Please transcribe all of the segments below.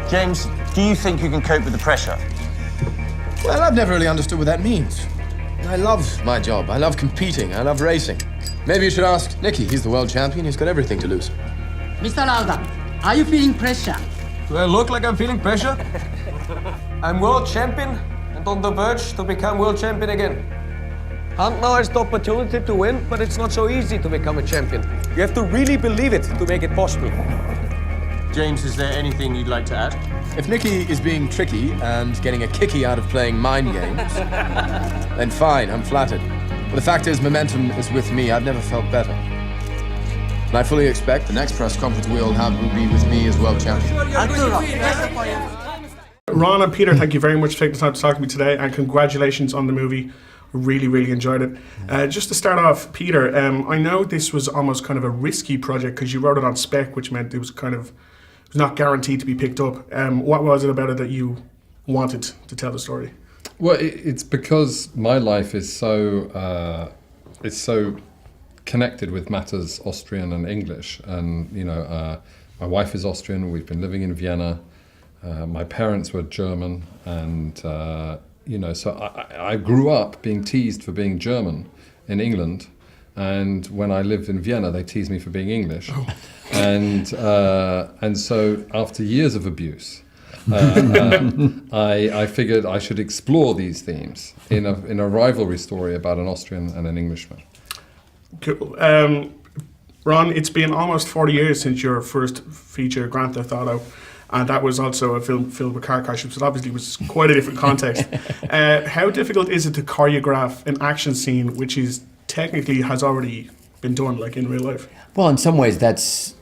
James, do you think you can cope with the pressure? Well, I've never really understood what that means. I love my job. I love competing. I love racing. Maybe you should ask Nicky. He's the world champion. He's got everything to lose. Mr. Lauda, are you feeling pressure? Do I look like I'm feeling pressure? I'm world champion and on the verge to become world champion again. Hunt now has the opportunity to win, but it's not so easy to become a champion. You have to really believe it to make it possible. James, is there anything you'd like to add? If Nicky is being tricky and getting a kicky out of playing mind games, then fine, I'm flattered. But the fact is, momentum is with me. I've never felt better. And I fully expect the next press conference we'll have will be with me as world champion. Ron and Peter, thank you very much for taking the time to talk to me today, and congratulations on the movie. Really, really enjoyed it. Just to start off, Peter, I know this was almost kind of a risky project because you wrote it on spec, which meant it was not guaranteed to be picked up. What was it about it that you wanted to tell the story? Well, it's because my life is so connected with matters Austrian and English, and my wife is Austrian. We've been living in Vienna. My parents were German, and so I grew up being teased for being German in England. And when I lived in Vienna, they teased me for being English. Oh. And so after years of abuse, I figured I should explore these themes in a rivalry story about an Austrian and an Englishman. Cool. Ron, it's been almost 40 years since your first feature, Grand Theft Auto, and that was also a film filled with car crashes, so it obviously was quite a different context. How difficult is it to choreograph an action scene which is technically has already been done, like in real life? Well, in some ways, that's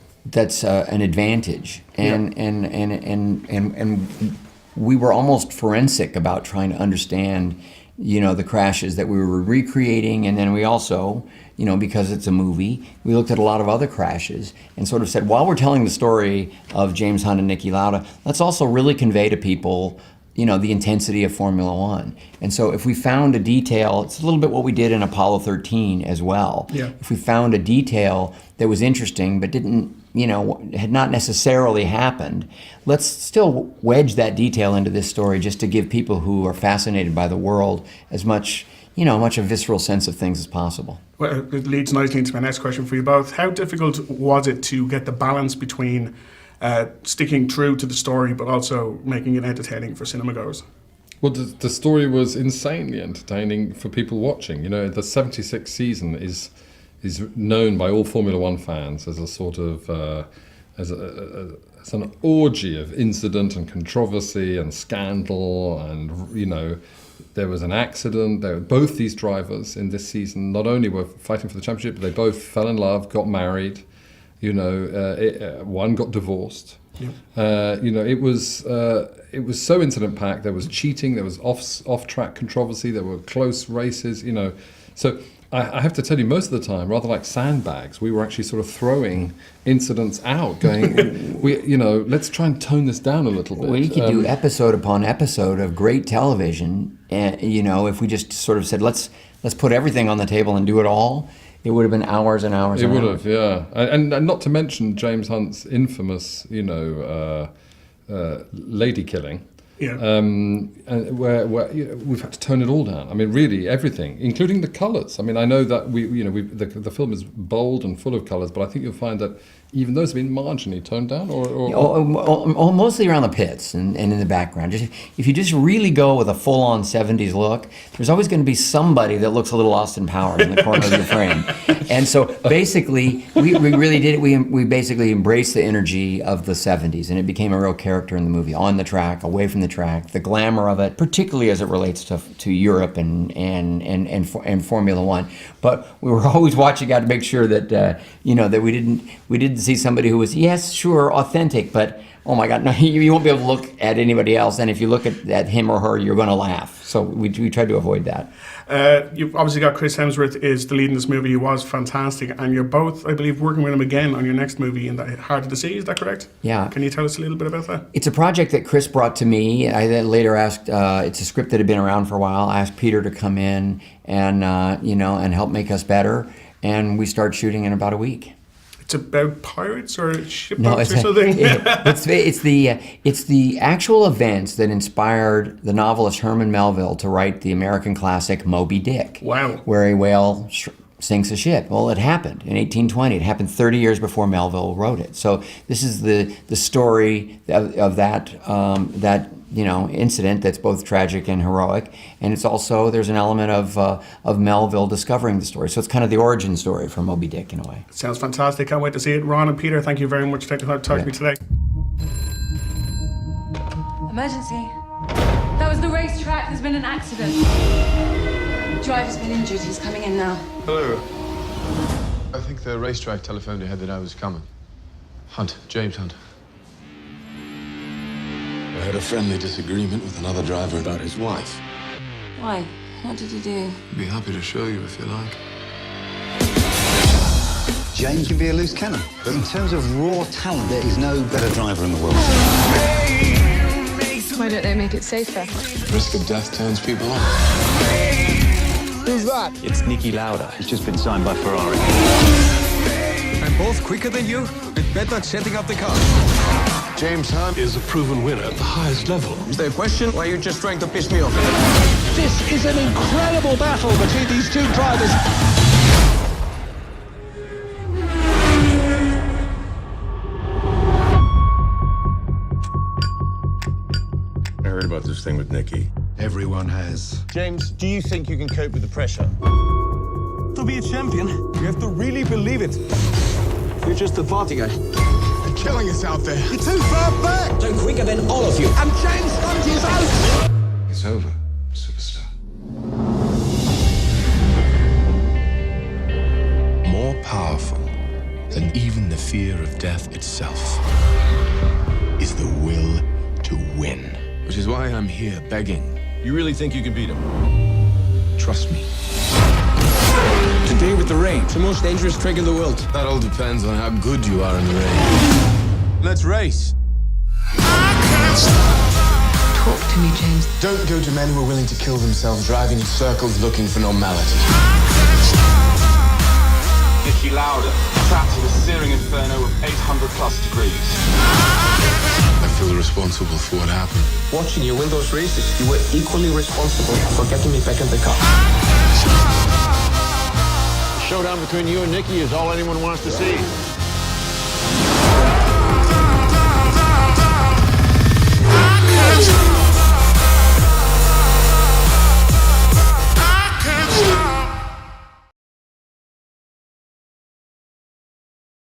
an advantage, and we were almost forensic about trying to understand, the crashes that we were recreating, and then we also, because it's a movie, we looked at a lot of other crashes and sort of said, while we're telling the story of James Hunt and Niki Lauda, let's also really convey to people the intensity of Formula One. And so if we found a detail, it's a little bit what we did in Apollo 13 as well. Yeah. If we found a detail that was interesting but didn't, had not necessarily happened, let's still wedge that detail into this story just to give people who are fascinated by the world as much a visceral sense of things as possible. Well, it leads nicely into my next question for you both. How difficult was it to get the balance between sticking true to the story, but also making it entertaining for cinema goers? Well, the story was insanely entertaining for people watching. The 76th season is known by all Formula One fans as a sort of as an orgy of incident and controversy and scandal, and there was an accident. Both these drivers in this season not only were fighting for the championship, but they both fell in love, got married. One got divorced. Yeah. It was so incident packed. There was cheating. There was off track controversy. There were close races. So I have to tell you, most of the time, rather like sandbags, we were actually sort of throwing incidents out, going, let's try and tone this down a little bit. We could do episode upon episode of great television, and if we just sort of said, let's put everything on the table and do it all. It would have been hours and hours. It would have, yeah, and not to mention James Hunt's infamous, lady killing. Yeah. And where we've had to tone it all down. I mean, really everything, including the colours. I mean, I know that the film is bold and full of colours, but I think you'll find that even those have been marginally toned down, or mostly around the pits and in the background. If you just really go with a full-on 70s look, there's always going to be somebody that looks a little Austin Powers in the corner of your frame. And so basically, we really did it. We basically embraced the energy of the 70s, and it became a real character in the movie, on the track, away from the track, the glamour of it, particularly as it relates to Europe and Formula One. But we were always watching out to make sure that that we didn't see somebody who was, yes, sure, authentic, but oh my God, no, you won't be able to look at anybody else, and if you look at him or her, you're going to laugh. So we tried to avoid that. You've obviously got Chris Hemsworth is the lead in this movie. He was fantastic, and you're both, I believe, working with him again on your next movie, in Heart of the Sea. Is that correct? Yeah. Can you tell us a little bit about that? It's a project that Chris brought to me. I then later asked. It's a script that had been around for a while. I asked Peter to come in and and help make us better, and we started shooting in about a week. it's about pirates or ship No, boats or something. it's the actual events that inspired the novelist Herman Melville to write the American classic Moby Dick. Wow. Where a whale sinks a ship. Well, it happened in 1820. It happened 30 years before Melville wrote it. So this is the story of that incident that's both tragic and heroic, and it's also there's an element of Melville discovering the story. So it's kind of the origin story for Moby Dick in a way. Sounds fantastic. Can't wait to see it. Ron and Peter, thank you very much for taking the time to talk to me today. Emergency. That was the racetrack. There's been an accident. Driver's been injured. He's coming in now. Hello. I think the racetrack telephoned ahead that I was coming. Hunt, James Hunt. I had a friendly disagreement with another driver about his wife. Why? What did he do? I'd be happy to show you if you like. James can be a loose cannon, but in terms of raw talent, there is no better driver in the world. Why don't they make it safer? Risk of death turns people on. Who's that? It's Niki Lauda. He's just been signed by Ferrari. I'm both quicker than you and better at setting up the car. James Hunt is a proven winner at the highest level. Is there a question, or are you just trying to piss me off? This is an incredible battle between these two drivers. I heard about this thing with Nikki. Everyone has. James, do you think you can cope with the pressure? To be a champion, you have to really believe it. You're just a party guy. They're killing us out there. You're too far back. I'm quicker than all of you. And James Hunt is out! It's over, superstar. More powerful than even the fear of death itself is the will to win. Which is why I'm here begging. You really think you can beat him? Trust me. Today with the rain, it's the most dangerous trick in the world. That all depends on how good you are in the rain. Let's race. Talk to me, James. Don't go to men who are willing to kill themselves driving in circles looking for normality. Niki Lauda, trapped in a searing inferno of 800 plus degrees. I feel responsible for what happened. Watching you win those races, you were equally responsible for getting me back in the car. The showdown between you and Nikki is all anyone wants to see. I